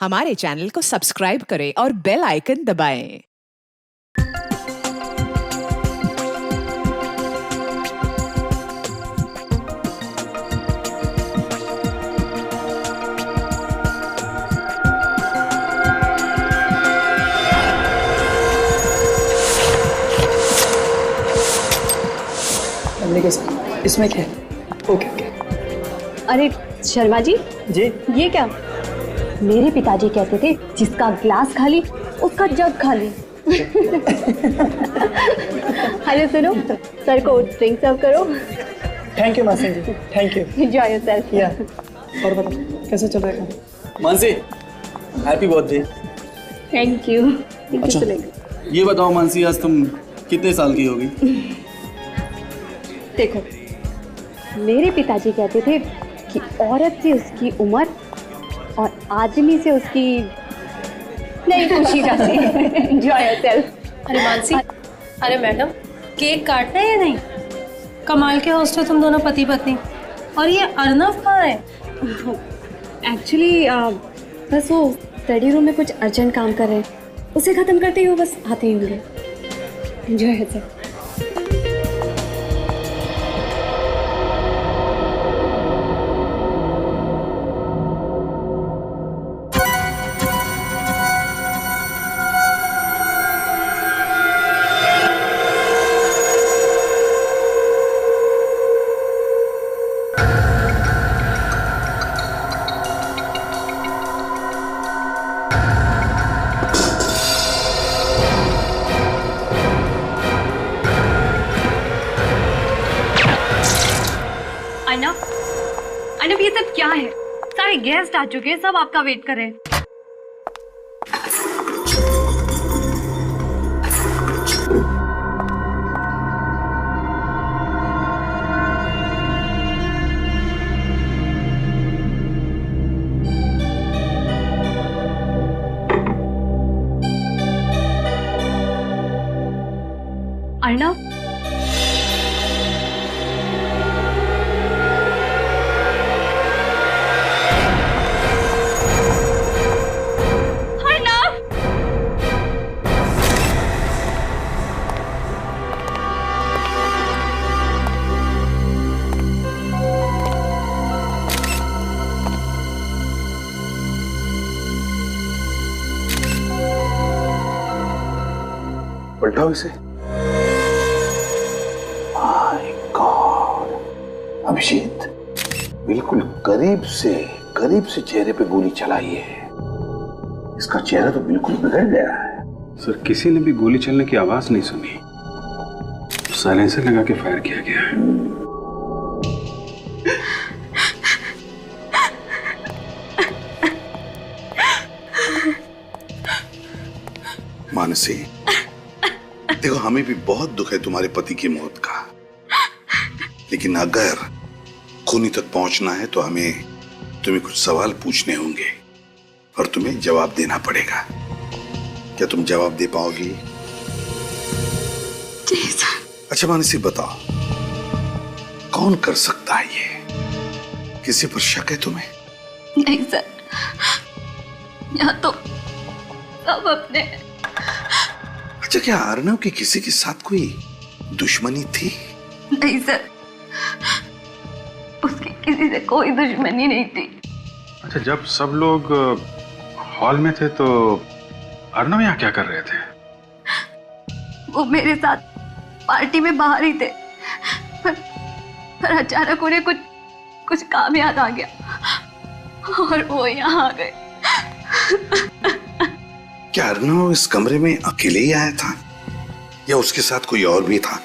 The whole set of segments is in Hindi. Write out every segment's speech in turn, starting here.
हमारे चैनल को सब्सक्राइब करें और बेल आइकन दबाएं। इसमें क्या है? ओके। अरे शर्मा जी, ये क्या? मेरे पिताजी कहते थे जिसका ग्लास खाली उसका जग खाली। अरे सुनो, सर को ड्रिंक सर्व करो। थैंक यू मासी जी, थैंक यू। Enjoy yourself. या और बताओ कैसे चल रहा है? Mansi, happy birthday. Thank you. अच्छा, ये बताओ मानसी, आज तुम कितने साल की होगी? देखो, मेरे पिताजी कहते थे कि औरत से उसकी उम्र और आदमी से उसकी नहीं पूछी जाती। Enjoy yourself. अरे मानसी, अरे मैडम, केक काटना है या नहीं? कमाल के होस्ट हो तुम दोनों पति पत्नी। और ये अर्नव कहाँ है? एक्चुअली बस वो स्टडी रूम में कुछ अर्जेंट काम कर रहे हैं, उसे खत्म करते ही वो बस आते ही होंगे। Enjoy yourself. अर्नव, ये सब क्या है? सारे गेस्ट आ चुके हैं, सब आपका वेट कर रहे हैं। अर्नव, पलटाओ इसे। माय गॉड, अभिषेक बिल्कुल करीब से चेहरे पे गोली चलाई है। इसका चेहरा तो बिल्कुल बिगड़ गया है। सर, किसी ने भी गोली चलने की आवाज नहीं सुनी, साइलेंसर लगा के फायर किया गया है। मानसी, देखो, हमें भी बहुत दुख है तुम्हारे पति की मौत का, लेकिन अगर खूनी तक पहुंचना है तो हमें तुम्हें कुछ सवाल पूछने होंगे और तुम्हें जवाब देना पड़ेगा। क्या तुम जवाब दे पाओगी? जी सर। अच्छा मानसी, बताओ कौन कर सकता है ये? किसी पर शक है तुम्हें? नहीं सर, यहाँ तो सब अपने। अच्छा, क्या अर्नव की किसी के साथ कोई दुश्मनी थी? नहीं सर, उसकी किसी से कोई दुश्मनी नहीं थी। अच्छा, जब सब लोग हॉल में थे तो अर्नव यहाँ क्या कर रहे थे? वो मेरे साथ पार्टी में बाहर ही थे, पर अचानक उन्हें कुछ काम याद आ गया और वो यहाँ आ गए। क्या अर्नव इस कमरे में अकेले ही आया था या उसके साथ कोई और भी था,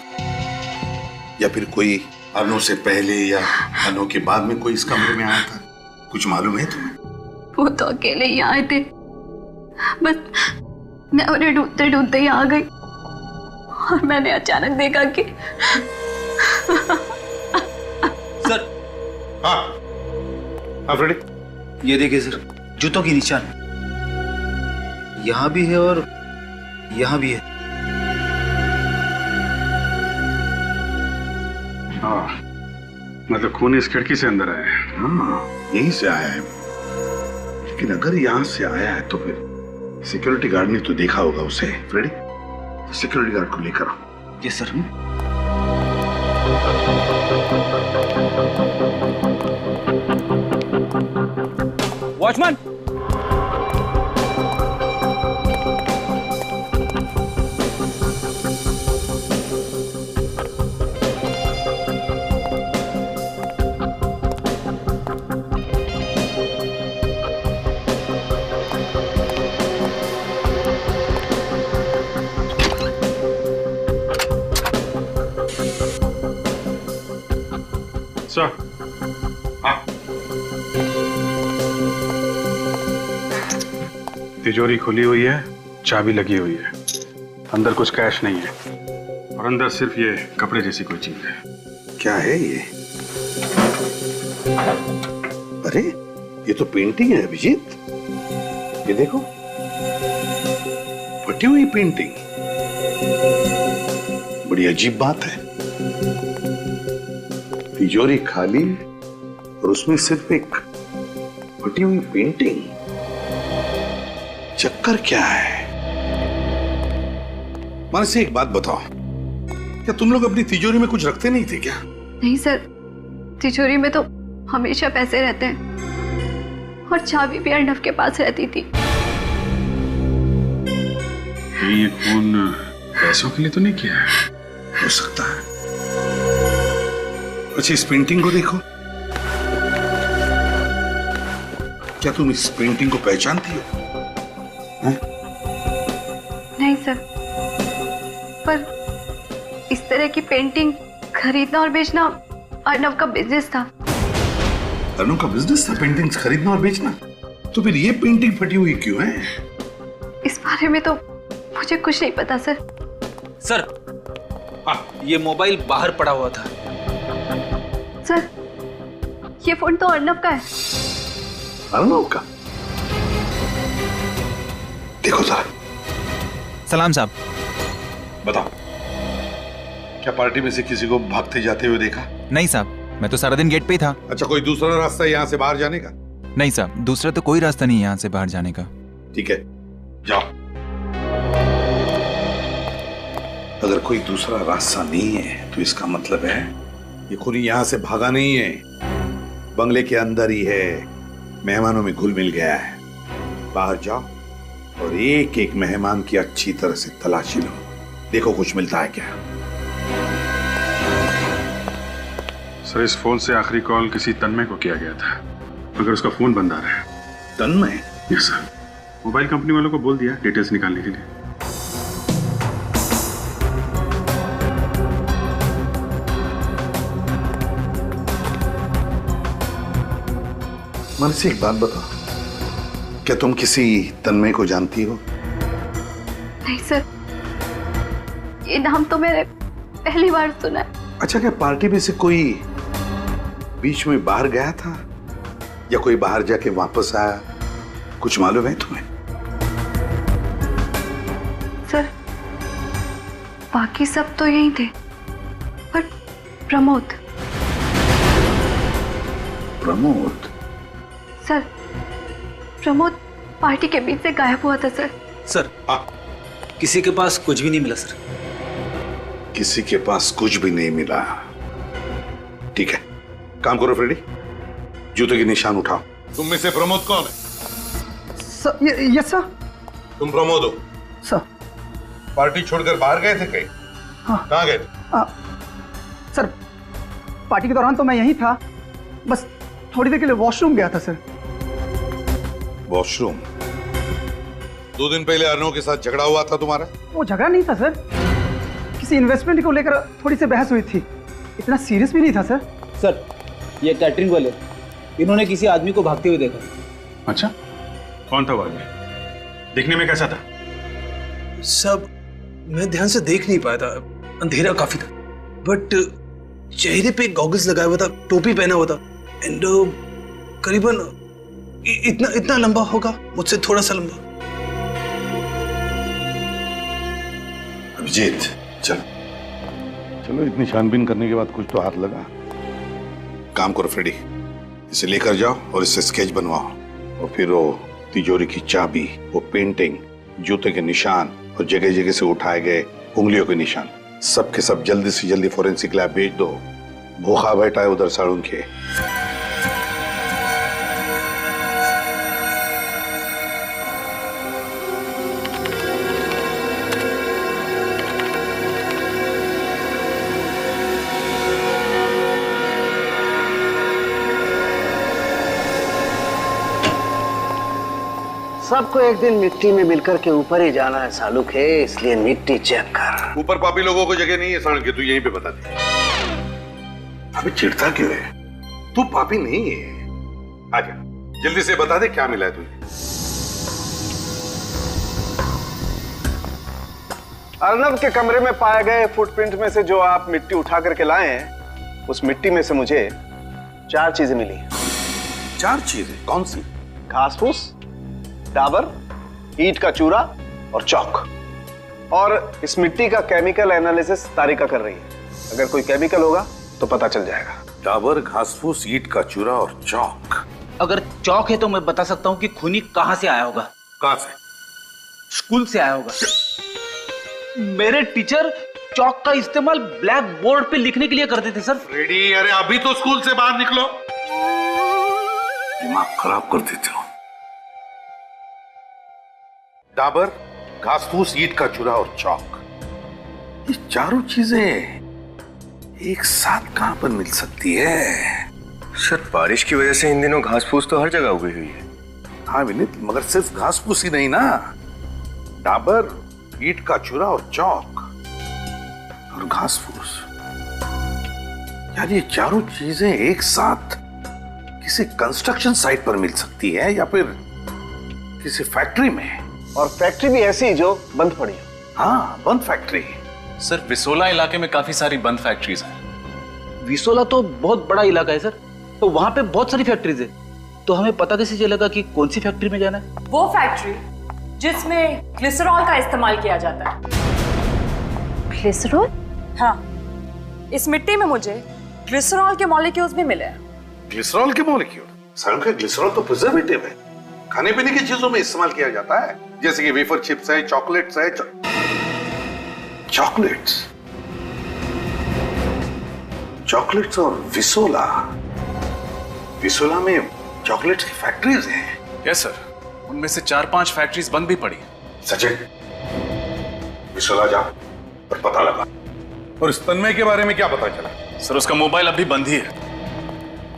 या फिर कोई अर्नव से पहले या अर्नव के बाद में कोई इस कमरे में आया था? कुछ मालूम है तुम्हें? वो तो अकेले ही आए थे, बस मैं उन्हें ढूंढते ढूंढते ही आ गई और मैंने अचानक देखा कि सर। हाँ फ्रेडी, ये देखिए सर, जूतों की निशान यहाँ भी है और यहाँ भी है। मतलब खून इस खिड़की से अंदर आया है। हाँ, यहीं से आया है। लेकिन अगर यहां से आया है तो फिर सिक्योरिटी गार्ड ने तो देखा होगा उसे। फ्रेडी, सिक्योरिटी गार्ड को लेकर आओ। Yes sir. Watchman, sir. हाँ, तिजोरी खुली हुई है, चाबी लगी हुई है, अंदर कुछ कैश नहीं है और अंदर सिर्फ ये कपड़े जैसी कोई चीज है। क्या है ये? अरे ये तो पेंटिंग है अभिजीत, ये देखो, फटी हुई पेंटिंग। बड़ी अजीब बात है, तिजोरी खाली और उसमें सिर्फ एक फटी हुई पेंटिंग। चक्कर क्या है? मानसी, एक बात बताओ, क्या तुम लोग अपनी तिजोरी में कुछ रखते नहीं थे क्या? नहीं सर, तिजोरी में तो हमेशा पैसे रहते हैं और चाबी भी अर्नव के पास रहती थी। ये खून पैसों के लिए तो नहीं किया है? हो सकता है। अच्छा, इस पेंटिंग को देखो, क्या तुम इस पेंटिंग को पहचानती हो? नहीं सर, पर इस तरह की पेंटिंग खरीदना और बेचना अर्नव का बिजनेस था। अर्नव का बिजनेस था पेंटिंग्स खरीदना और बेचना? तो फिर ये पेंटिंग फटी हुई क्यों है? इस बारे में तो मुझे कुछ नहीं पता सर। सर, ये मोबाइल बाहर पड़ा हुआ था। सर, ये फोन तो अर्नव का है। अर्नव का? देखो जरा। सलाम साहब। बताओ, क्या पार्टी में से किसी को भागते जाते हुए देखा? नहीं साहब, मैं तो सारा दिन गेट पे ही था। अच्छा, कोई दूसरा रास्ता यहाँ से बाहर जाने का? नहीं साहब, दूसरा तो कोई रास्ता नहीं यहाँ से बाहर जाने का। ठीक है, जाओ। अगर कोई दूसरा रास्ता नहीं है तो इसका मतलब है ये खूनी यहाँ से भागा नहीं है, बंगले के अंदर ही है, मेहमानों में घुल मिल गया है। बाहर जाओ और एक एक मेहमान की अच्छी तरह से तलाशी लो, देखो कुछ मिलता है क्या। सर, इस फोन से आखिरी कॉल किसी तन्मय को किया गया था, मगर उसका फोन बंद आ रहा है। तन्मय? यस सर, मोबाइल कंपनी वालों को बोल दिया डिटेल्स निकालने के लिए। मनसी, एक बात बताओ, क्या तुम किसी तन्मय को जानती हो? नहीं सर, ये नाम तो मैंने पहली बार सुना है। अच्छा, क्या पार्टी में से कोई बीच में बाहर गया था या कोई बाहर जाके वापस आया, कुछ मालूम है तुम्हें? सर, बाकी सब तो यही थे, पर प्रमोद। प्रमोद? सर, प्रमोद पार्टी के बीच से गायब हुआ था सर। सर, किसी के पास कुछ भी नहीं मिला सर। किसी के पास कुछ भी नहीं मिला? ठीक है, काम करो फ्रेडी, जूते के निशान उठाओ। तुम में से प्रमोद कौन है? Sir, yes sir. तुम प्रमोद हो? सर। पार्टी छोड़कर बाहर गए थे कहीं? हाँ। कहाँ गए थे? सर, पार्टी के दौरान तो मैं यहीं था, बस थोड़ी देर के लिए वॉशरूम गया था सर। वॉशरूम? 2 दिन पहले अर्नव के साथ झगड़ा हुआ था तुम्हारा? वो झगड़ा नहीं था सर, किसी इन्वेस्टमेंट को लेकर थोड़ी सी बहस हुई थी, इतना सीरियस भी नहीं था सर। सर, ये कैटरिंग वाले, इन्होंने किसी आदमी को भागते हुए देखा। अच्छा, कौन था वो आदमी? दिखने में कैसा था? सब मैं ध्यान से देख नहीं पाया था, अंधेरा काफी था, बट चेहरे पे गॉगल्स लगाया हुआ था, टोपी पहना हुआ था, एंड करीबन इतना लंबा होगा, मुझसे थोड़ा सा लंबा। अभिजीत, चलो चलो, इतनी छानबीन करने के बाद कुछ तो हाथ लगा। काम करो फ्रेडी, इसे लेकर जाओ और इससे स्केच बनवाओ और फिर वो तिजोरी की चाबी, वो पेंटिंग, जूते के निशान और जगह जगह से उठाए गए उंगलियों के निशान, सब के सब जल्दी से जल्दी फोरेंसिक लैब भेज दो। भूखा बैठा है उधर साड़ून के। सबको एक दिन मिट्टी में मिलकर के ऊपर ही जाना है सालुक है, इसलिए मिट्टी चेक कर। ऊपर पापी लोगों को जगह नहीं है साड़ून के, तू यहीं पे बता दे। अभी चिढ़ता क्यों है? तू पापी नहीं है। आजा जल्दी से बता दे क्या मिला है तुझे। अर्नब के कमरे में पाए गए फुटप्रिंट में से जो आप मिट्टी उठा करके लाए हैं, उस मिट्टी में से मुझे 4 चीजें मिली। 4 चीजें? कौन सी? घास फूस, डाबर, ईंट का चूरा और चौक। और इस मिट्टी का केमिकल एनालिसिस तारिका कर रही है। अगर कोई केमिकल होगा तो पता चल जाएगा। डाबर, घास फूस, ईंट का चूरा और चौक। अगर चौक है तो मैं बता सकता हूँ कि खूनी कहाँ से आया होगा। कहाँ से? स्कूल से आया होगा। मेरे टीचर चौक का इस्तेमाल ब्लैक बोर्ड पे लिखने के लिए करते थे सर। रेडी? अरे अभी तो स्कूल से बाहर निकलो, दिमाग खराब कर देते हो। डाबर, घास फूस, ईंट का चूरा और चौक, ये चारों चीजें एक साथ कहां पर मिल सकती है? सर बारिश की वजह से इन दिनों घास फूस तो हर जगह उगी हुई है। हाँ विनीत, मगर सिर्फ घास फूस ही नहीं ना, डाबर, ईंट का चूरा और चौक और घास फूस, यार ये चारों चीजें एक साथ किसी कंस्ट्रक्शन साइट पर मिल सकती है या फिर किसी फैक्ट्री में। और फैक्ट्री भी ऐसी जो बंद पड़ी है। हाँ, बंद फैक्ट्री। सर विसोला इलाके में काफी सारी बंद फैक्ट्रीज हैं। विसोला तो बहुत बड़ा इलाका है सर, तो वहां पे बहुत सारी फैक्ट्रीज है। तो हमें पता कैसे चलेगा कि कौन सी फैक्ट्री में जाना है? वो फैक्ट्री जिसमें ग्लिसरॉल का इस्तेमाल किया जाता है। ग्लिसरॉल? हाँ, इस मिट्टी में मुझे ग्लिसरॉल के मॉलिक्यूल्स भी मिले हैं। ग्लिसरॉल के मॉलिक्यूल? सारुण का ग्लिसरॉल तो प्रिजर्वेटिव है, खाने पीने की चीजों में इस्तेमाल किया जाता है, जैसे कि वेफर चिप्स है, चॉकलेट्स है। चॉकलेट्स और विसोला। विसोला में चॉकलेट्स की फैक्ट्रीज हैं। यस सर, उनमें से 4-5 फैक्ट्रीज बंद भी पड़ी। सचिन, विसोला जा और पता लगा। और इस तन्मय के बारे में क्या पता चला? सर उसका मोबाइल अभी बंद ही है।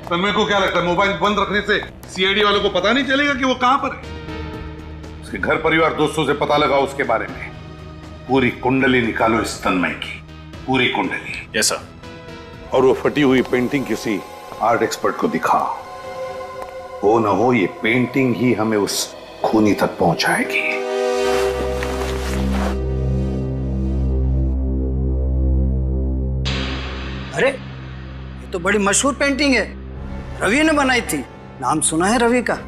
तन्मय को क्या लगता है मोबाइल बंद रखने से सीआईडी वालों को पता नहीं चलेगा कि वो कहां पर है? उसके घर परिवार दोस्तों से पता लगा उसके बारे में। पूरी कुंडली निकालो इस तन्मय की, पूरी कुंडली। Yes sir. और वो फटी हुई पेंटिंग किसी आर्ट एक्सपर्ट को दिखा। हो ना हो ये पेंटिंग ही हमें उस खूनी तक पहुंचाएगी। अरे ये तो बड़ी मशहूर पेंटिंग है, रवि ने बनाई थी। नाम सुना है रवि का?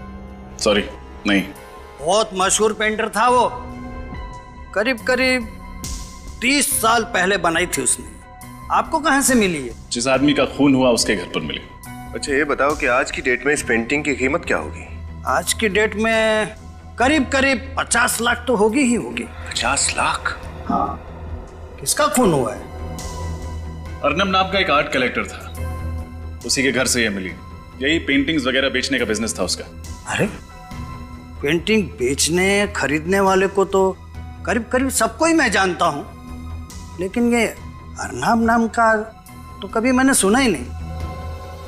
सॉरी नहीं। बहुत मशहूर पेंटर था वो। करीब करीब 30 साल पहले बनाई थी उसने। आपको कहां से मिली है? जिस आदमी का खून हुआ उसके घर पर मिली। अच्छा ये बताओ कि आज की डेट में इस पेंटिंग की कीमत क्या होगी? आज की डेट में करीब करीब 50 लाख तो होगी ही होगी। 50 लाख? हाँ। किसका खून हुआ है? अर्नब नाम का एक आर्ट कलेक्टर था, उसी के घर से ये मिली। यही पेंटिंग्स वगैरह बेचने का बिजनेस था उसका। अरे पेंटिंग बेचने खरीदने वाले को तो करीब करीब सबको ही मैं जानता हूँ, लेकिन ये अर्नब नाम का तो कभी मैंने सुना ही नहीं।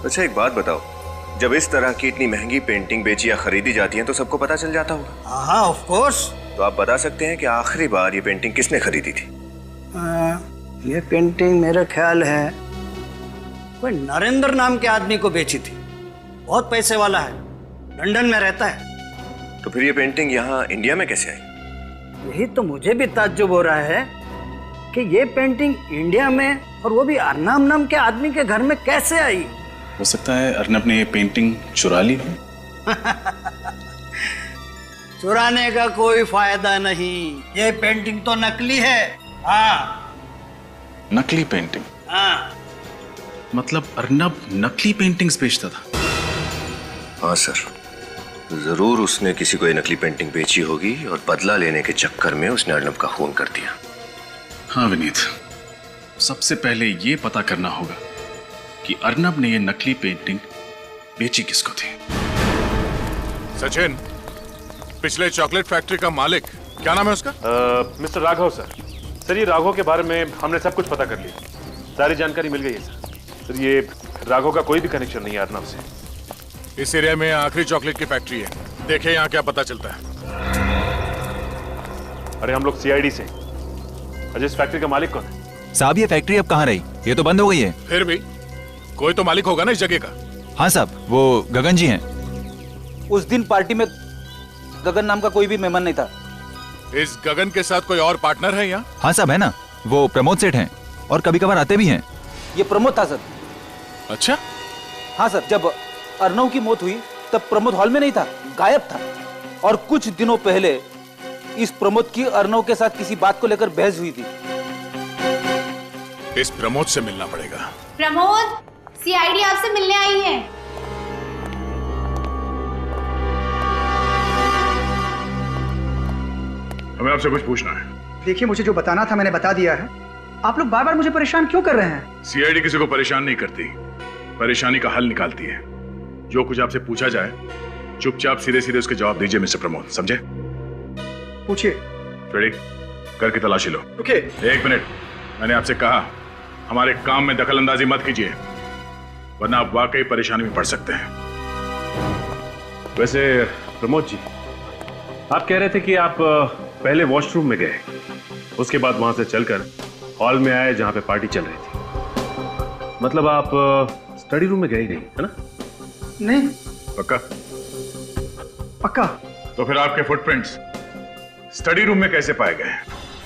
अच्छा एक बात बताओ, जब इस तरह की इतनी महंगी पेंटिंग बेची या खरीदी जाती है तो सबको पता चल जाता होगा? हाँ ऑफ कोर्स। तो आप बता सकते हैं कि आखिरी बार ये पेंटिंग किसने खरीदी थी? ये पेंटिंग मेरा ख्याल है कोई नरेंद्र नाम के आदमी को बेची थी। बहुत पैसे वाला है, लंदन में रहता है। तो फिर ये पेंटिंग यहाँ इंडिया में कैसे आई? यही तो मुझे भी ताज्जुब हो रहा है कि ये पेंटिंग इंडिया में, और वो भी अर्नब नाम के आदमी के घर में कैसे आई? हो सकता है अर्नब ने ये पेंटिंग चुरा ली हो। चुराने का कोई फायदा नहीं, ये पेंटिंग तो नकली है। हाँ नकली पेंटिंग? हाँ। मतलब अर्नब नकली पेंटिंग्स बेचता था? हाँ सर, जरूर उसने किसी को ये नकली पेंटिंग बेची होगी और बदला लेने के चक्कर में उसने अर्नब का खून कर दिया। हाँ विनीत, सबसे पहले ये पता करना होगा कि अर्नब ने ये नकली पेंटिंग बेची किसको थी। सचिन, पिछले चॉकलेट फैक्ट्री का मालिक क्या नाम है उसका? Mister Raghav sir. सर ये राघव के बारे में हमने सब कुछ पता कर लिया, सारी जानकारी मिल गई है सर। सर ये राघव का कोई भी कनेक्शन नहीं है अर्नब से। इस एरिया में आखिरी चॉकलेट की फैक्ट्री है, देखे यहाँ क्या पता चलता है। अरे हम लोग सीआईडी से। अजय इस फैक्ट्री का मालिक कौन है? साहब ये फैक्ट्री अब कहाँ रही? ये तो बंद हो गई है। फिर भी कोई तो मालिक होगा ना इस जगह का। हाँ साहब, वो गगन जी हैं। उस दिन पार्टी में गगन नाम का कोई भी मेहमान नहीं था। इस गगन के साथ कोई और पार्टनर है यहाँ? हाँ साहब है ना, वो प्रमोद सेठ हैं और कभी कभार आते भी हैं। ये प्रमोद था सर। अच्छा? हाँ सर, जब अर्नव की मौत हुई तब प्रमोद हॉल में नहीं था, गायब था। और कुछ दिनों पहले इस प्रमोद की अर्नव के साथ किसी बात को लेकर बहस हुई थी। इस प्रमोद से मिलना पड़ेगा। प्रमोद, सीआईडी आपसे मिलने आई है। हमें आपसे कुछ पूछना है। देखिए, मुझे जो बताना था मैंने बता दिया है। आप लोग बार बार मुझे परेशान क्यों कर रहे हैं? सीआईडी किसी को परेशान नहीं करती, परेशानी का हल निकालती है। जो कुछ आपसे पूछा जाए चुपचाप सीधे सीधे उसके जवाब दीजिए मिस्टर प्रमोद, समझे? पूछिए। रेडी? करके तलाशी लो। ओके। 1 मिनट, मैंने आपसे कहा हमारे काम में दखल अंदाजी मत कीजिए, वरना आप वाकई परेशानी में पड़ सकते हैं। वैसे प्रमोद जी, आप कह रहे थे कि आप पहले वॉशरूम में गए, उसके बाद वहां से चलकर हॉल में आए जहां पे पार्टी चल रही थी। मतलब आप स्टडी रूम में गए नहीं, है ना? नहीं। पक्का? पक्का। तो फिर आपके फुटप्रिंट्स स्टडी रूम में कैसे पाए गए?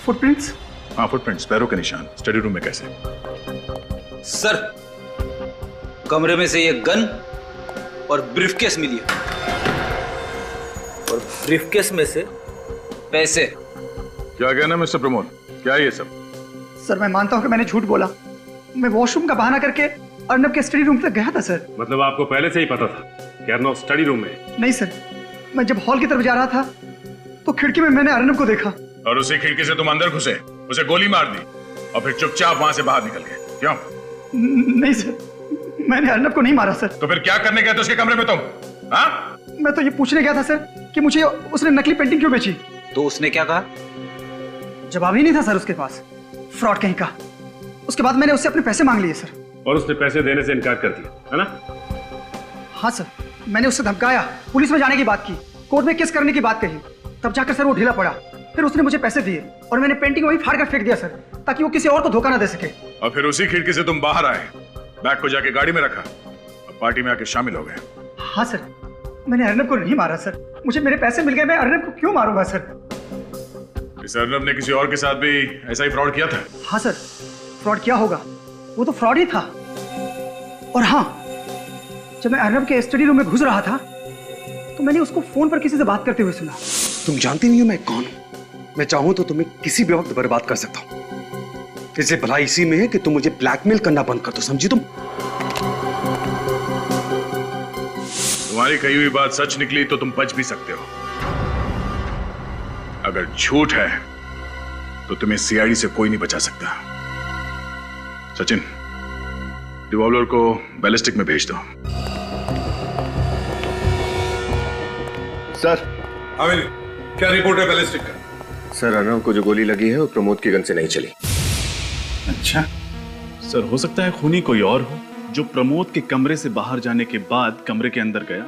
फुटप्रिंट्स? हाँ, फुटप्रिंट्स, पैरों के निशान स्टडी रूम में कैसे? सर, कमरे में से ये गन और ब्रीफकेस मिली है, और ब्रीफकेस में से पैसे। क्या कहना मिस्टर प्रमोद, क्या है ये सब? सर, मैं मानता हूं कि मैंने झूठ बोला। मैं वॉशरूम का बहाना करके अर्नब के स्टडी रूम तक गया था सर। मतलब आपको पहले से ही पता था कि अर्नब स्टडी रूम में? नहीं सर, मैं जब हॉल की तरफ जा रहा था तो खिड़की में मैंने अर्नब को देखा। और उसी खिड़की से तुम अंदर घुसे, उसे गोली मार दी और फिर चुपचाप वहां से बाहर निकल गए, क्यों? नहीं सर, मैंने अर्नब को नहीं मारा सर। तो फिर क्या करने गए थे उसके कमरे में तुम? हाँ? मैं तो ये पूछने गया था सर कि मुझे उसने नकली पेंटिंग क्यों बेची। तो उसने क्या कहा? जवाब ही नहीं था सर उसके पास, फ्रॉड कहीं का। उसके बाद मैंने उससे अपने पैसे मांग लिए सर। और उसने पैसे देने से इनकार कर दिया, है ना? हाँ सर, मैंने उससे धमकाया, पुलिस में जाने की बात की, कोर्ट में केस करने की बात कही, तब जाकर सर वो ढीला पड़ा। फिर उसने मुझे पैसे दिए और मैंने पेंटिंग वही फाड़ कर फेंक दिया सर, ताकि वो किसी और को धोखा ना दे सके। और फिर उसी खिड़की से तुम बाहर आए, बैग को जाके गाड़ी में रखा और पार्टी में आके शामिल हो गए। हाँ सर, मैंने अर्नब को नहीं मारा सर। मुझे मेरे पैसे मिल गए, मैं अर्नब को क्यों मारूंगा सर? इस अर्नब ने किसी और के साथ भी ऐसा ही फ्रॉड किया था? हाँ सर, फ्रॉड किया होगा, वो तो फ्रॉड ही था। और हाँ, जब मैं अर्नब के स्टडी रूम में घुस रहा था तो मैंने उसको फोन पर किसी से बात करते हुए सुना। तुम जानती नहीं हो मैं कौन हूं। मैं चाहूं तो तुम्हें किसी भी वक्त बर्बाद कर सकता हूं। इसलिए भलाई इसी में है कि तुम मुझे ब्लैकमेल करना बंद कर दो, समझी तुम? तुम्हारी कही हुई बात सच निकली तो तुम बच भी सकते हो, अगर झूठ है तो तुम्हें सीआईडी से कोई नहीं बचा सकता। सचिन, रिवॉल्वर को बैलिस्टिक में भेज दो। सर। अमित, क्या रिपोर्ट है बैलिस्टिक का? सर, अर्नब को जो गोली लगी है वो प्रमोद की गन से नहीं चली। अच्छा सर, हो सकता है खूनी कोई और हो जो प्रमोद के कमरे से बाहर जाने के बाद कमरे के अंदर गया,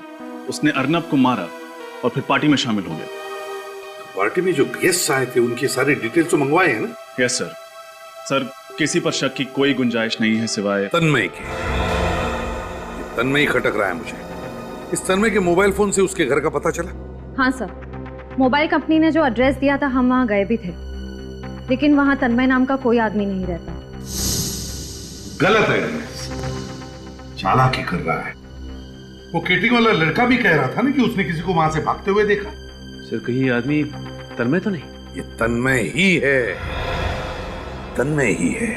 उसने अर्नब को मारा और फिर पार्टी में शामिल हो गया। पार्टी में जो गेस्ट आए थे उनकी सारी डिटेल्स तो मंगवाए हैं ना? Yes sir. सर, किसी पर शक की कोई गुंजाइश नहीं है सिवाय तन्मय के। तन्मय खटक रहा है मुझे। इस तन्मय के मोबाइल फोन से उसके घर का पता चला? हाँ सर, मोबाइल कंपनी ने जो एड्रेस दिया था हम वहाँ गए भी थे, लेकिन वहाँ तन्मय नाम का कोई आदमी नहीं रहता। गलत है, चालाकी कर रहा है। वो केटरिंग वाला लड़का भी कह रहा था ना कि उसने किसी को वहां से भागते हुए देखा। सर, कहीं आदमी तन्मय तो नहीं? ये तन्मय ही है, तन्मय ही है।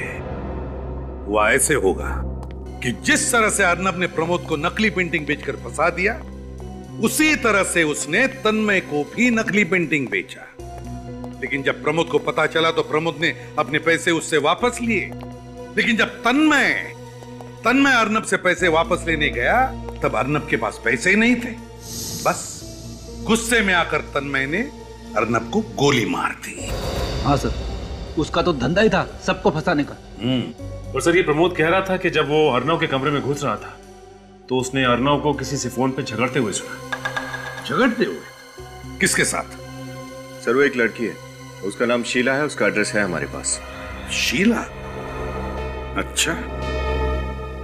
वो ऐसे होगा कि जिस तरह से अर्नब ने प्रमोद को नकली पेंटिंग बेचकर फंसा दिया, उसी तरह से उसने तन्मय को भी नकली पेंटिंग बेचा। लेकिन जब प्रमोद को पता चला तो प्रमोद ने अपने पैसे उससे वापस लिए। लेकिन जब तन्मय अर्नब से पैसे वापस लेने गया तब अर्नब के पास पैसे ही नहीं थे। बस गुस्से में आकर तन्मय ने अर्नब को गोली मार दी। हाँ सर, उसका तो धंधा ही था सबको फंसाने का। और सर, ये प्रमोद कह रहा था कि जब वो अर्नव के कमरे में घुस रहा था तो उसने अर्नव को किसी से फोन पे झगड़ते हुए सुना। झगड़ते हुए? किसके साथ? सर, वो एक लड़की है, उसका नाम शीला है, उसका एड्रेस है हमारे पास। शीला? अच्छा,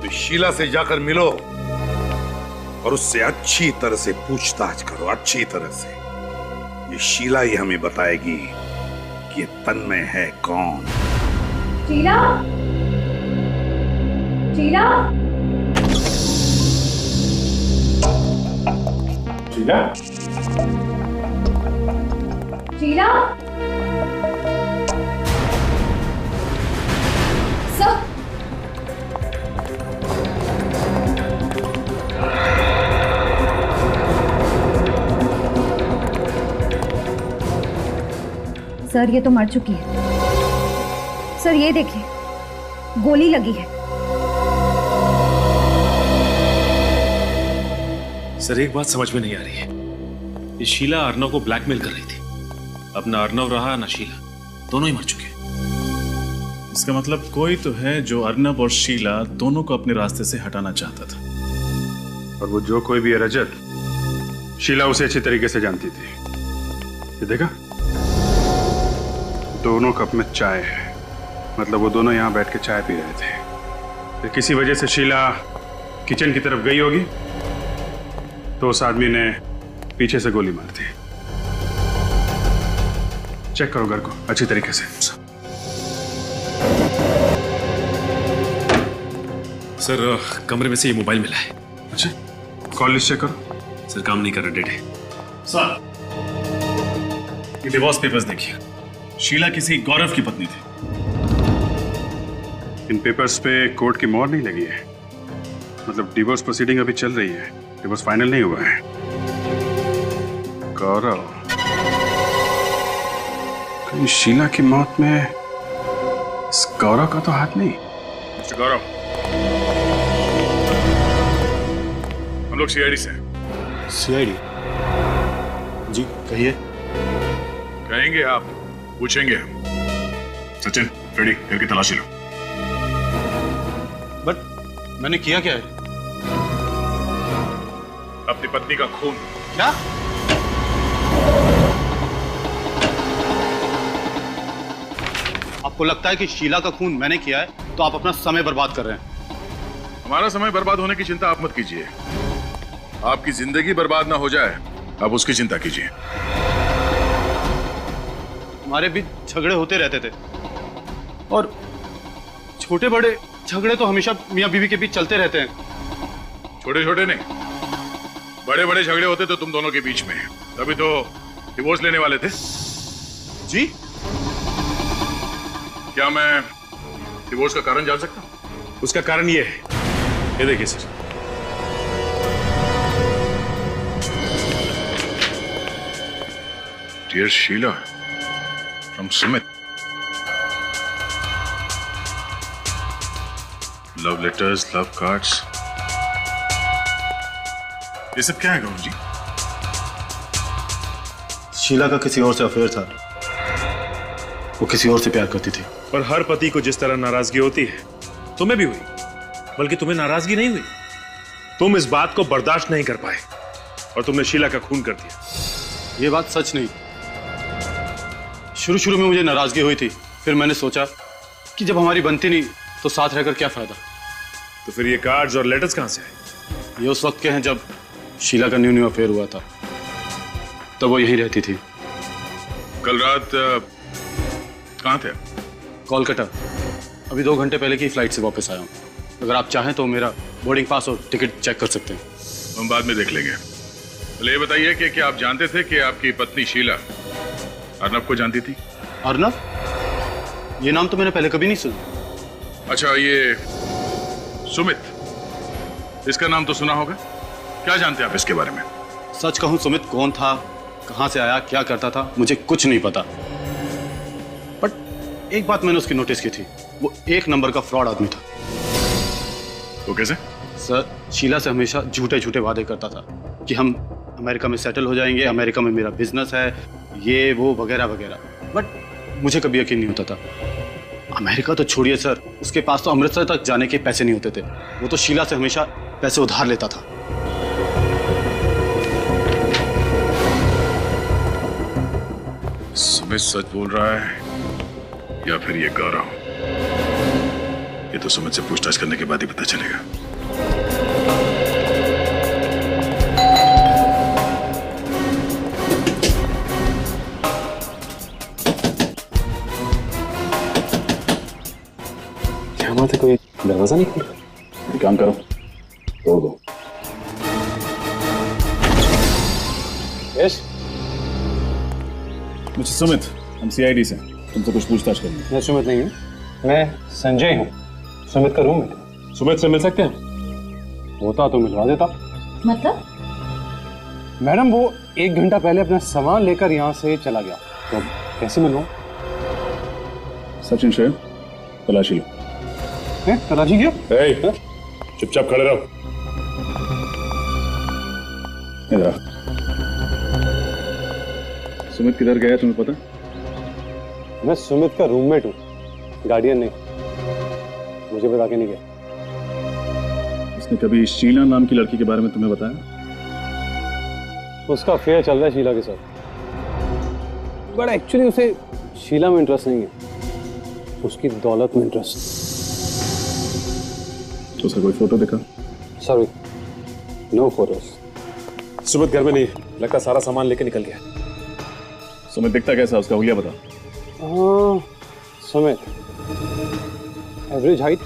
तो शीला से जाकर मिलो और उससे अच्छी तरह से पूछताछ करो, अच्छी तरह से। ये शीला ही हमें बताएगी कि ये तन्मय है कौन। शीला? शीला? शीला? शीला? सर, सर ये तो मर चुकी है। सर ये देखिए, गोली लगी है। सर, एक बात समझ में नहीं आ रही है। ये शीला अर्नव को ब्लैकमेल कर रही थी। अब ना अर्नव रहा ना शीला, दोनों ही मर चुके हैं। इसका मतलब कोई तो है जो अर्नब और शीला दोनों को अपने रास्ते से हटाना चाहता था। और वो जो कोई भी है रजत, शीला उसे अच्छी तरीके से जानती थी। ये देखा, दोनों कप में चाय है, मतलब वो दोनों यहाँ बैठ के चाय पी रहे थे। फिर किसी वजह से शीला किचन की तरफ गई होगी तो उस आदमी ने पीछे से गोली मार दी। चेक करो घर को अच्छी तरीके से। सर, कमरे में से ये मोबाइल मिला है। अच्छा, कॉल लिस्ट चेक करो। सर, काम नहीं कर रहा, डेड है। सर, ये डिवोर्स पेपर्स देखिए। शीला किसी गौरव की पत्नी थी। इन पेपर्स पे कोर्ट की मोहर नहीं लगी है, मतलब डिवोर्स प्रोसीडिंग अभी चल रही है, डिवोर्स फाइनल नहीं हुआ है। गौरव, कहीं शीला की मौत में इस गौरव का तो हाथ नहीं? मिस्टर गौरव, हम लोग सीआईडी से हैं। सीआईडी? जी कहिए। कहेंगे आप, पूछेंगे हम। सचिन, रेडी, घर की तलाशी लो। बट मैंने किया क्या है? अपनी पत्नी का खून। क्या? आपको लगता है कि शीला का खून मैंने किया है तो आप अपना समय बर्बाद कर रहे हैं। हमारा समय बर्बाद होने की चिंता आप मत कीजिए। आपकी जिंदगी बर्बाद ना हो जाए, आप उसकी चिंता कीजिए। हमारे बीच झगड़े होते रहते थे और छोटे बड़े झगड़े तो हमेशा मियां बीवी के बीच चलते रहते हैं। छोटे छोटे नहीं, बड़े बड़े झगड़े होते तो तुम दोनों के बीच में, तभी तो डिवोर्स लेने वाले थे। जी? क्या मैं डिवोर्स का कारण जान सकता हूं? उसका कारण ये है, ये देखिए sir. Dear Sheela, from Sumit, love letters, love cards. ये सब क्या है गौरव जी? शीला का किसी और से अफेयर था, वो किसी और से प्यार करती थी। पर हर पति को जिस तरह नाराजगी होती है, तुम्हें भी हुई, बल्कि तुम्हें नाराजगी नहीं हुई, तुम इस बात को बर्दाश्त नहीं कर पाए और तुमने शीला का खून कर दिया। ये बात सच नहीं। शुरू में मुझे नाराजगी हुई थी, फिर मैंने सोचा कि जब हमारी बनती नहीं तो साथ रहकर क्या फायदा। तो फिर ये कार्ड्स और लेटर्स कहां से आए? ये उस वक्त के हैं जब शीला का न्यू अफेयर हुआ था, तब वो यहीं रहती थी। कल रात कहां थे? कोलकाता। अभी 2 घंटे पहले की फ्लाइट से वापस आया हूँ। अगर आप चाहें तो मेरा बोर्डिंग पास और टिकट चेक कर सकते हैं। हम बाद में देख लेंगे। पहले ये बताइए कि क्या आप जानते थे कि आपकी पत्नी शीला अर्नब को जानती थी? अर्नब? ये नाम तो मैंने पहले कभी नहीं सुना। अच्छा, ये सुमित, इसका नाम तो सुना होगा। क्या जानते हैं आप इसके बारे में? सच कहूं सुमित कौन था, कहां से आया, क्या करता था, मुझे कुछ नहीं पता। बट एक बात मैंने उसकी नोटिस की थी, वो एक नंबर का फ्रॉड आदमी था। वो कैसे? सर, शीला से हमेशा झूठे झूठे वादे करता था कि हम अमेरिका में सेटल हो जाएंगे, अमेरिका में मेरा बिजनेस है, ये वो वगैरह वगैरह। बट मुझे कभी यकीन नहीं होता था। अमेरिका तो छोड़िए सर, उसके पास तो अमृतसर तक जाने के पैसे नहीं होते थे। वो तो शीला से हमेशा पैसे उधार लेता था। सुमित सच बोल रहा है या फिर ये कह रहा हूं? ये तो सुमित से पूछताछ करने के बाद ही पता चलेगा। क्या बात है, कोई दरवाजा नहीं खुल रहा? काम करो, तोड़ दो। यस, मुझे सुमित, हम सीआईडी से, तुमसे कुछ पूछताछ करनी है। मैं सुमित नहीं हूँ, मैं संजय हूँ, सुमित का रूम है। सुमित से मिल सकते हैं? होता तो मिलवा देता। मतलब? मैडम, वो 1 घंटा पहले अपना सामान लेकर यहाँ से चला गया, तो कैसे मिलूँ? सचिन शेर, तलाशी लो। तलाशी क्यों? चुपचाप खड़े रहो। इधर आओ। सुमित किधर गया तुम्हें पता? मैं सुमित का रूममेट हूँ, गार्डियन नहीं। मुझे बता के नहीं गया। उसने कभी शीला नाम की लड़की के बारे में तुम्हें बताया? उसका अफेयर चल रहा है शीला के साथ, बट एक्चुअली उसे शीला में इंटरेस्ट नहीं है, उसकी दौलत में इंटरेस्ट। तो उसका कोई फोटो दिखा? Sorry, no photos. सुमित घर में नहीं, लगता सारा सामान लेके निकल गया। सुमित दिखता कैसा, उसका हुलिया बता। सुमित एवरेज हाइट,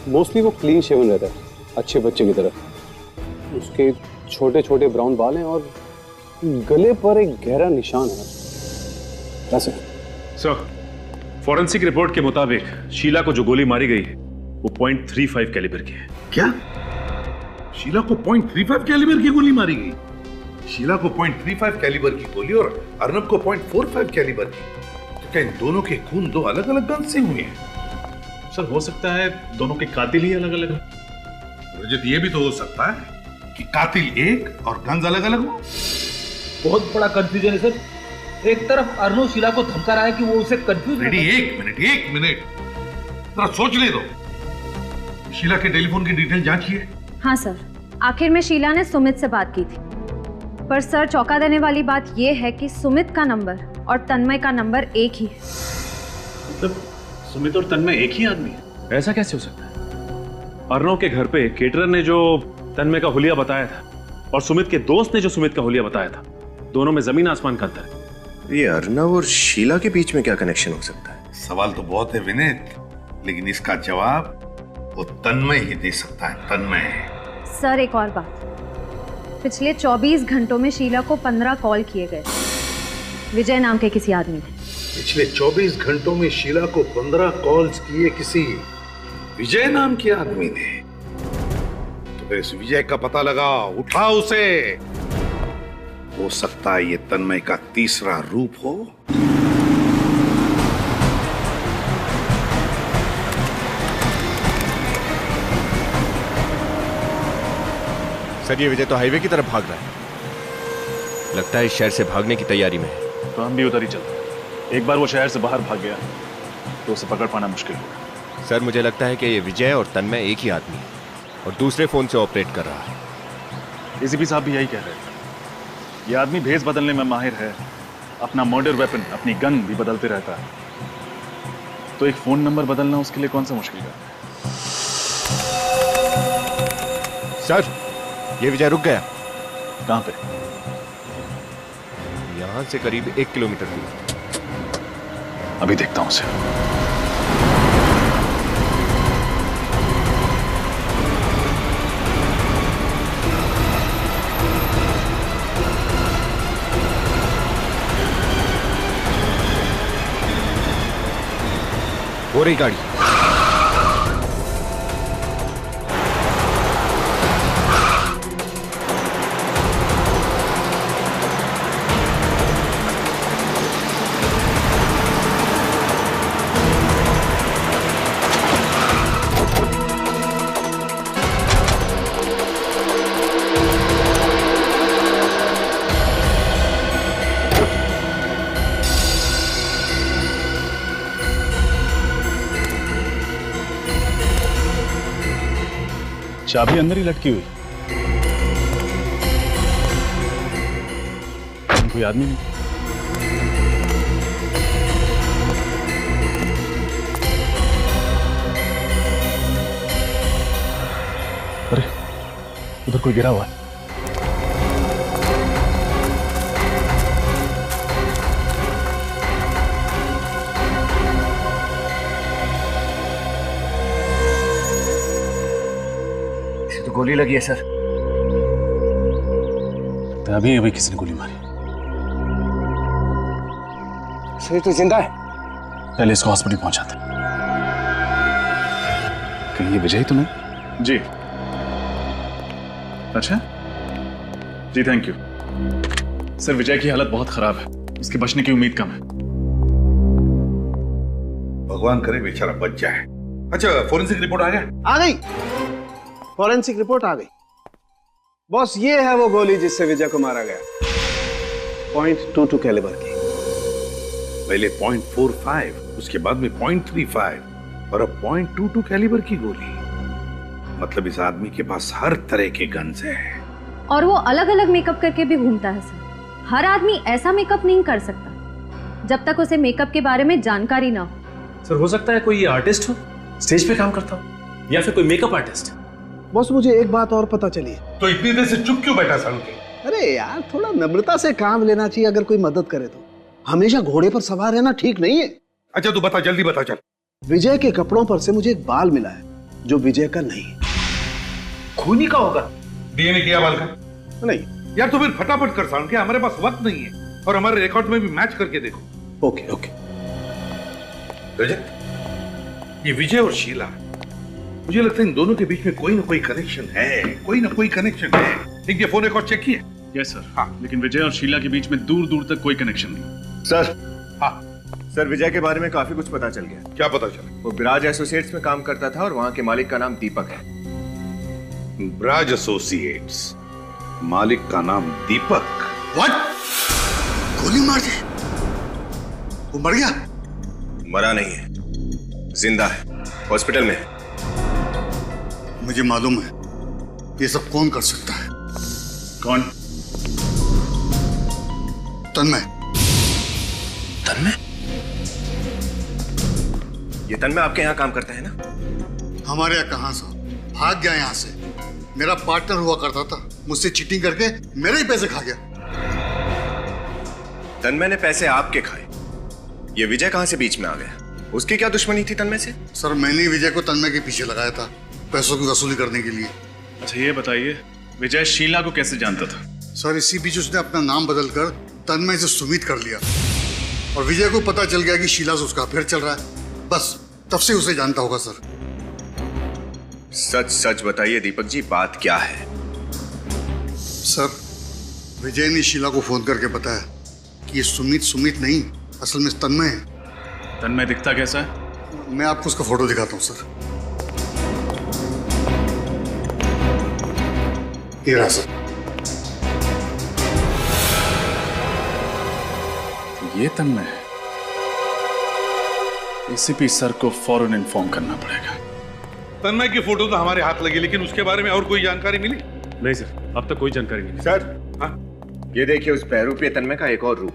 मोस्टली वो क्लीन शेवन रहता है, अच्छे बच्चे की तरह। उसके छोटे छोटे ब्राउन बाल हैं और गले पर एक गहरा निशान है। कैसे? सर, फॉरेंसिक रिपोर्ट के मुताबिक शीला को जो गोली मारी गई वो .35 कैलिबर की है। क्या? शीला को .35 कैलिबर की गोली मारी गई? शीला को .35 कैलिबर की गोली और अर्नब को .45 कैलिबर की, तो क्या इन दोनों के खून दो अलग अलग गन से हुए हैं? सर, हो सकता है दोनों के कातिल ही अलग अलग हैं। रजत, ये भी तो हो सकता है कि कातिल एक और गन्स अलग अलग हो। बहुत बड़ा कंफ्यूजन है सर। एक तरफ अर्नब शीला को धमका रहा है कि वो उसे कंफ्यूज। एक मिनट जरा सोच ले दो। शीला के टेलीफोन की डिटेल जांचिए। हाँ सर, आखिर में शीला ने सुमित से बात की थी, पर सर चौंका देने वाली बात यह है कि सुमित का नंबर और तन्मय का नंबर एक ही है। मतलब सुमित और तन्मय एक ही आदमी है? ऐसा कैसे हो सकता है? अर्नव के घर पे केटरर ने जो तन्मय का हुलिया बताया था और सुमित के दोस्त ने जो सुमित का हुलिया बताया था, दोनों में जमीन आसमान का अंतर है। ये अर्नव और शीला के बीच में क्या कनेक्शन हो सकता है? सवाल तो बहुत है विनीत, लेकिन इसका जवाब वो तन्मय ही दे सकता है। तन्मय। सर, एक और बात, पिछले 24 घंटों में शीला को 15 कॉल किए गए, विजय नाम के किसी आदमी ने। पिछले 24 घंटों में शीला को 15 कॉल्स किए किसी विजय नाम के आदमी ने? तो फिर इस विजय का पता लगा, उठा उसे। हो सकता है ये तन्मय का तीसरा रूप हो। सर, ये विजय तो हाईवे की तरफ भाग रहा है। लगता है इस शहर से भागने की तैयारी में है। तो हम भी उधर ही चलते। एक बार वो शहर से बाहर भाग गया तो उसे पकड़ पाना मुश्किल होगा। सर, मुझे लगता है कि ये विजय और तन्मय एक ही आदमी है और दूसरे फोन से ऑपरेट कर रहा है। एसीपी साहब भी यही कह रहे थे। ये आदमी भेस बदलने में माहिर है, अपना मर्डर वेपन, अपनी गन भी बदलते रहता है। तो एक फोन नंबर बदलना उसके लिए कौन सा मुश्किल है? सर, ये विजय रुक गया। कहां पे? यहां से करीब 1 किलोमीटर दूर। अभी देखता हूं उसे। हो रही गाड़ी। चाबी अंदर ही लटकी हुई। कोई आदमी नहीं। अरे उधर कोई गिरा हुआ है। तो गोली लगी है सर। अभी अभी किसी ने गोली मारी। सर तो जिंदा है। पहले इसको हॉस्पिटल पहुंचाते। कहीं ये विजय तो नहीं? जी। अच्छा जी, थैंक यू सर। विजय की हालत बहुत खराब है, उसके बचने की उम्मीद कम है। भगवान करे बेचारा बच जाए। अच्छा, फोरेंसिक रिपोर्ट आ गया? आ गई, फॉरेंसिक रिपोर्ट आ गई। बॉस, ये है वो गोली जिससे विजय को मारा गया। .22 कैलिबर की। पहले .45, उसके बाद में .35 और अब .22 कैलिबर की गोली। मतलब इस आदमी के पास हर तरह के गन्स हैं। और वो अलग अलग मेकअप करके भी घूमता है सर। हर आदमी ऐसा मेकअप नहीं कर सकता जब तक उसे मेकअप के बारे में जानकारी ना हो। सर हो सकता है कोई आर्टिस्ट हो, स्टेज पे काम करता हो, या फिर कोई मेकअप आर्टिस्ट। बॉस, मुझे एक बात और पता चली। तो इतनी देर से चुप क्यों बैठा सालू के? अरे यार, थोड़ा नम्रता से काम लेना चाहिए अगर कोई मदद करे तो। हमेशा घोड़े पर सवार रहना ठीक नहीं है। अच्छा तू बता, जल्दी बता चल। विजय के कपड़ों पर से मुझे एक बाल मिला है जो विजय का नहीं। खूनी का होगा? डीएनए किया बाल का? नहीं यार, तो फिर फटाफट कर सालू के, हमारे पास वक्त नहीं है और हमारे रिकॉर्ड में भी मैच करके देखो। Okay okay. रजत, ये विजय और शीला, मुझे लगता है इन दोनों के बीच में कोई ना कोई कनेक्शन है, कोई ना कोई कनेक्शन है। इनके फोन रिकॉर्ड चेक किए? Yes sir. हाँ, लेकिन विजय और शीला के बीच में दूर दूर तक कोई कनेक्शन नहीं। सर। हाँ सर, विजय के बारे में काफी कुछ पता चल गया। क्या पता चला? वो ब्राज एसोसिएट्स में काम करता था और वहां के मालिक का नाम दीपक है। ब्राज एसोसिएट्स, मालिक का नाम दीपक? व्हाट? गोली मार दी? वो मर गया? मरा नहीं है, जिंदा है, हॉस्पिटल में है। मुझे मालूम है ये सब कौन कर सकता है। कौन? तन्मय। तन्मय? ये तन्मय आपके यहाँ काम करता है ना? हमारे यहाँ कहां से, भाग गया यहाँ से। मेरा पार्टनर हुआ करता था, मुझसे चीटिंग करके मेरे ही पैसे खा गया। तन्मय ने पैसे आपके खाए, ये विजय कहां से बीच में आ गया? उसकी क्या दुश्मनी थी तन्मय से? सर, मैंने ही विजय को तन्मय के पीछे लगाया था, पैसों की वसूली करने के लिए। अच्छा ये बताइए, विजय शीला को कैसे जानता था? सर, इसी बीच उसने अपना नाम बदलकर तन्मय से सुमित कर लिया और विजय को पता चल गया कि शीला से उसका अफेयर चल रहा है। बस तब से उसे जानता होगा। सर सच सच बताइए दीपक जी, बात क्या है? सर, विजय ने शीला को फोन करके बताया कि ये सुमित नहीं, असल में तन्मय है। तन्मय दिखता कैसा है? मैं आपको उसका फोटो दिखाता हूँ सर। ये रहा सर। ये तन्मय है। एसीपी सर को फौरन इन्फॉर्म करना पड़ेगा। तन्मय की फोटो तो हमारे हाथ लगी, लेकिन उसके बारे में और कोई जानकारी मिली? नहीं सर, अब तक कोई जानकारी नहीं। सर, हाँ, ये देखिए उस बहरूपी तन्मय का एक और रूप।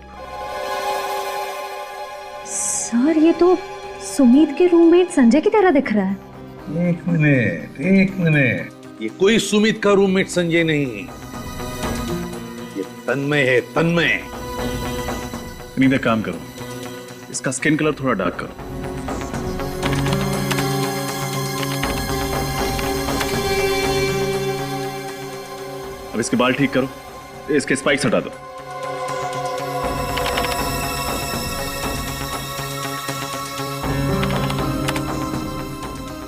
सर, ये तो सुमित के रूममेट संजय की तरह दिख रहा है। एक मिनट, ये कोई सुमित का रूममेट संजय नहीं, ये तन्मय है, तन्मय। एक काम करो, इसका स्किन कलर थोड़ा डार्क करो। अब इसके बाल ठीक करो, इसके स्पाइक्स हटा दो।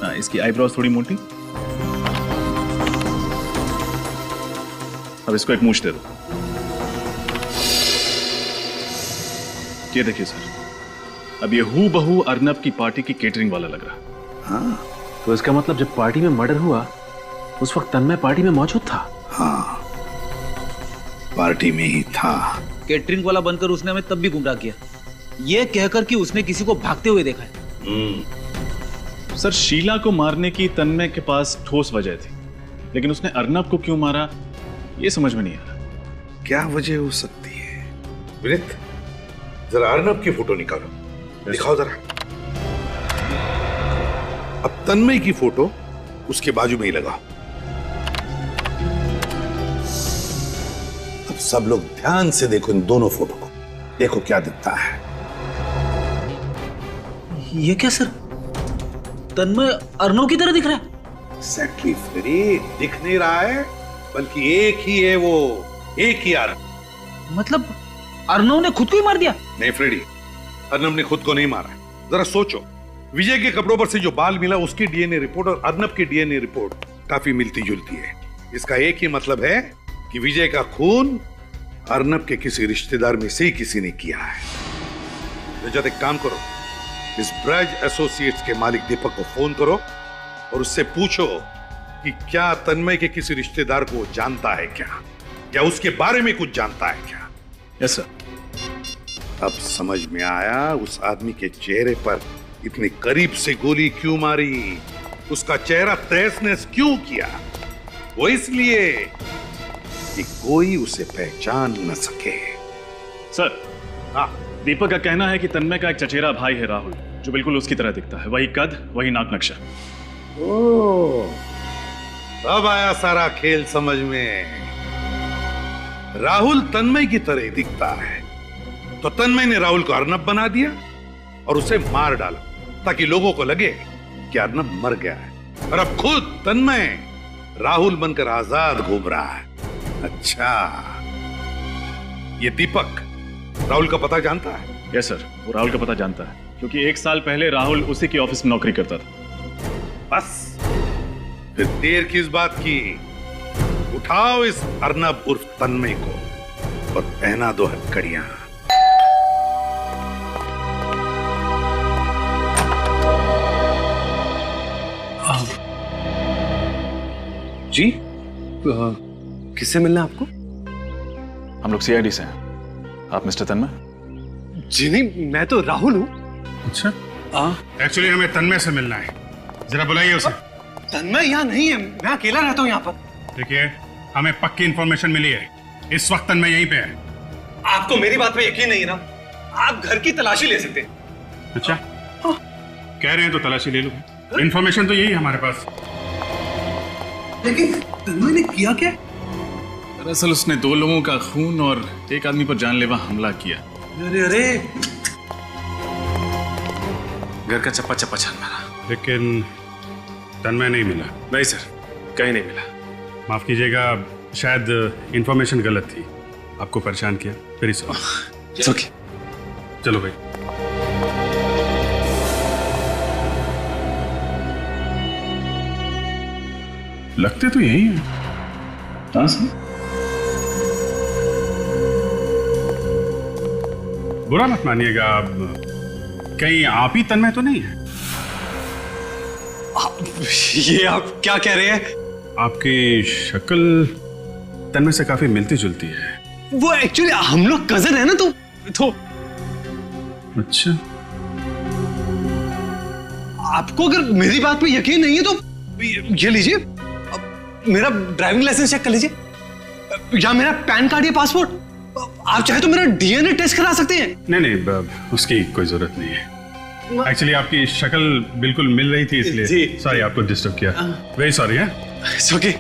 हाँ, इसकी आईब्रोज थोड़ी मोटी। अब इसको एक मूंछ दे दो। ये देखिए सर, अब ये हूबहू अर्नब की पार्टी की केटरिंग वाला लग रहा। हाँ, तो इसका मतलब जब पार्टी में मर्डर हुआ उस वक्त तन्मय पार्टी में मौजूद था। हाँ, पार्टी में ही था। केटरिंग वाला बनकर उसने हमें तब भी गुमराह किया, ये कहकर कि उसने किसी को भागते हुए देखा है। सर, शीला को मारने की तन्मय के पास ठोस वजह थी, लेकिन उसने अर्नब को क्यों मारा ये समझ में नहीं आ रहा। क्या वजह हो सकती है? विनीत, जरा अर्नब की फोटो निकालो, दिखाओ जरा। अब तन्मय की फोटो उसके बाजू में ही लगाओ। अब सब लोग ध्यान से देखो इन दोनों फोटो को, देखो क्या दिखता है। ये क्या सर, तन्मय अर्नव की तरह दिख रहा है? Exactly, फ्रेडी, दिख नहीं रहा है, बल्कि एक ही है वो, एक ही अर्नव। मतलब अर्नव ने खुद को ही मार दिया? नहीं फ्रेडी, अर्नव ने खुद को नहीं मारा। जरा सोचो, विजय के कपड़ों पर से जो बाल मिला उसकी डीएनए रिपोर्ट और अर्नव की डीएनए रिपोर्ट काफी मिलती जुलती है। इसका एक ही मतलब है कि विजय का खून अर्नव के किसी रिश्तेदार में से ही किसी ने किया है। रजत, एक काम करो, इस ब्रज एसोसिएट्स के मालिक दीपक को फोन करो और उससे पूछो कि क्या तन्मय के किसी रिश्तेदार को जानता है क्या, या उसके बारे में कुछ जानता है क्या। Yes sir. अब समझ में आया उस आदमी के चेहरे पर इतने करीब से गोली क्यों मारी, उसका चेहरा तहस नहस क्यों किया। वो इसलिए कि कोई उसे पहचान न सके। सर, हाँ, दीपक का कहना है कि तन्मय का एक चचेरा भाई है राहुल, जो बिल्कुल उसकी तरह दिखता है, वही कद, वही नाक नक्शा। ओह, अब आया सारा खेल समझ में। राहुल तन्मय की तरह दिखता है, तो तन्मय ने राहुल को अर्नब बना दिया और उसे मार डाला ताकि लोगों को लगे कि अर्नब मर गया है, और अब खुद तन्मय राहुल बनकर आजाद घूम रहा है। अच्छा, ये दीपक राहुल का पता जानता है? यस सर, वो राहुल का पता जानता है, क्योंकि 1 साल पहले राहुल उसी की ऑफिस में नौकरी करता था। बस फिर देर किस बात की, उठाओ इस अर्नब उर्फ तन्मय को और पहना दो हथकड़ियां। जी, किससे मिलना है आपको? हम लोग सीआईडी से हैं। आप मिस्टर तन्मय? जी नहीं, मैं तो राहुल हूँ। अच्छा, एक्चुअली हमें तन्मय से मिलना है, जरा बुलाइए उसे। तन्मय यहाँ नहीं है, मैं अकेला रहता हूँ यहाँ पर। देखिए, हमें पक्की इंफॉर्मेशन मिली है, इस वक्त तन्मय यहीं पे है। आपको मेरी बात पे यकीन नहीं है ना? आप घर की तलाशी ले सकते हैं। अच्छा, कह रहे हैं तो तलाशी ले लो। इंफॉर्मेशन तो यही है हमारे पास। लेकिन तन्मय ने किया क्या? दरअसल उसने 2 लोगों का खून और एक आदमी पर जानलेवा हमला किया। अरे अरे, घर का चप्पा चप्पा छान मारा। लेकिन तन्मय नहीं मिला। नहीं सर, कहीं नहीं मिला। माफ कीजिएगा, शायद इंफॉर्मेशन गलत थी, आपको परेशान किया, फिर ओके, चलो भाई। लगते तो यही है। हाँ सर, बुरा मत मानिएगा, कहीं आप ही तन्मय तो नहीं है? ये आप क्या कह रहे हैं? आपकी शक्ल तन्मय से काफी मिलती जुलती है। वो एक्चुअली हम लोग कजन है ना, तो अच्छा, आपको अगर मेरी बात पे यकीन नहीं है तो ये लीजिए, मेरा ड्राइविंग लाइसेंस चेक कर लीजिए, या मेरा पैन कार्ड या पासपोर्ट। आप चाहे तो मेरा डीएनए टेस्ट करा सकते हैं। नहीं, उसकी कोई जरूरत नहीं है। एक्चुअली आपकी शक्ल बिल्कुल मिल रही थी, इसलिए सॉरी आपको डिस्टर्ब किया। Very sorry. है इट्स ओके।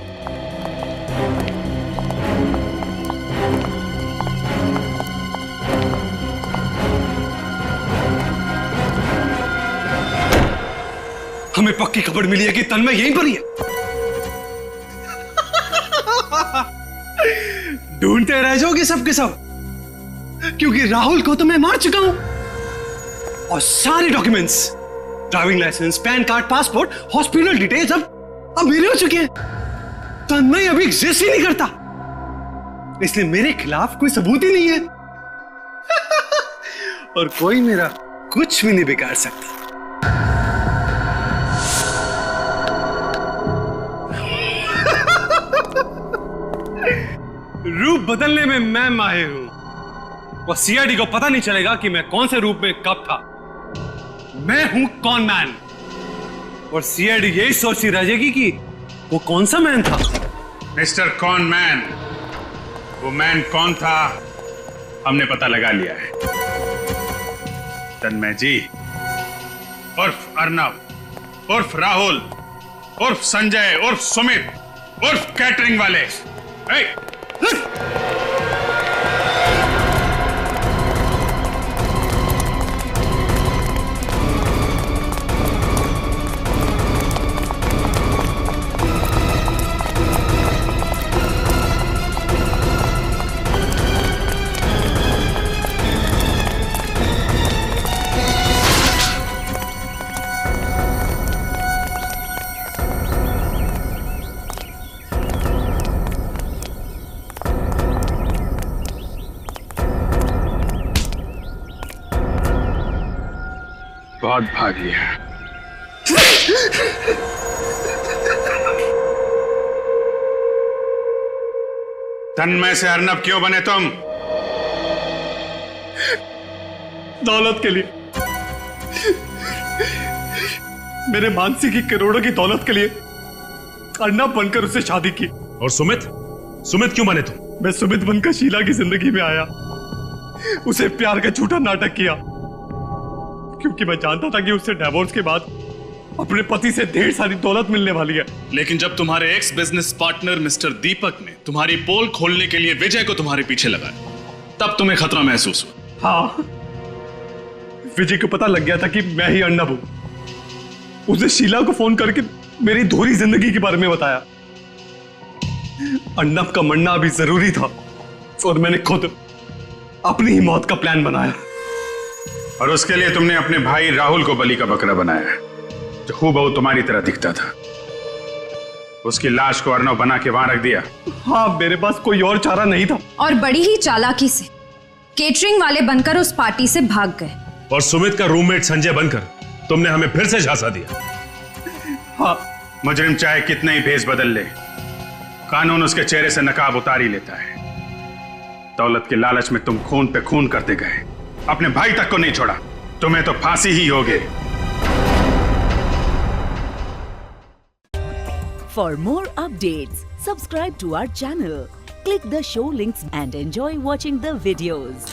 हमें पक्की खबर मिली है कि तन्मय यहीं पर ही है। ढूंढते रह जाओगे सब के सब, क्योंकि राहुल को तो मैं मार चुका हूं और सारे documents, driving licence, PAN card, passport, hospital details अब मेरे हो चुके हैं। तन्मय अभी एग्जिस्ट ही नहीं करता, इसलिए मेरे खिलाफ कोई सबूत ही नहीं है। और कोई मेरा कुछ भी नहीं बिगाड़ सकता। रूप बदलने में मैं माहिर हूं, और सीआईडी को पता नहीं चलेगा कि मैं कौन से रूप में कब था। मैं हूं कॉन मैन, और सीआईडी यही सोचती रह जाएगी कि वो कौन सा मैन था। मिस्टर कॉन मैन, वो मैन कौन था हमने पता लगा लिया है। तन्मय जी उर्फ अर्नव उर्फ राहुल उर्फ संजय उर्फ सुमित उर्फ कैटरिंग वाले। बहुत भाग लिया। तन्मय से अर्नब क्यों बने तुम? दौलत के लिए। मेरे मानसी की करोड़ों की दौलत के लिए अर्नब बनकर उससे शादी की। और सुमित? सुमित क्यों बने तुम? मैं सुमित बनकर शीला की जिंदगी में आया, उसे प्यार का झूठा नाटक किया, क्योंकि मैं जानता था कि उससे डिवोर्स के बाद अपने पति से ढेर सारी दौलत मिलने वाली है। लेकिन जब तुम्हारे एक्स बिजनेस पार्टनर मिस्टर दीपक ने तुम्हारी पोल खोलने के लिए विजय को तुम्हारे पीछे लगाया, तब तुम्हें खतरा महसूस हुआ। हाँ, विजय को पता लग गया था कि मैं ही अर्नब हूं। उसने शीला को फोन करके मेरी धूरी जिंदगी के बारे में बताया। अर्नब का मरना अभी जरूरी था और मैंने खुद अपनी ही मौत का प्लान बनाया। और उसके लिए तुमने अपने भाई राहुल को बलि का बकरा बनाया, जो हूबहू तुम्हारी तरह दिखता था। उसकी लाश को अर्नब बना के वहां रख दिया। हाँ, मेरे पास कोई और चारा नहीं था। और बड़ी ही चालाकी से केटरिंग वाले बनकर उस पार्टी से भाग गए। और सुमित का रूममेट संजय बनकर तुमने हमें फिर से झांसा दिया। हाँ, मुजरिम चाहे कितने ही भेष बदल ले, कानून उसके चेहरे से नकाब उतार ही लेता है। दौलत के लालच में तुम खून पे खून करते गए, अपने भाई तक को नहीं छोड़ा। तुम्हें तो फांसी ही होगी। For more updates, subscribe to our channel, click the show links and enjoy watching the videos.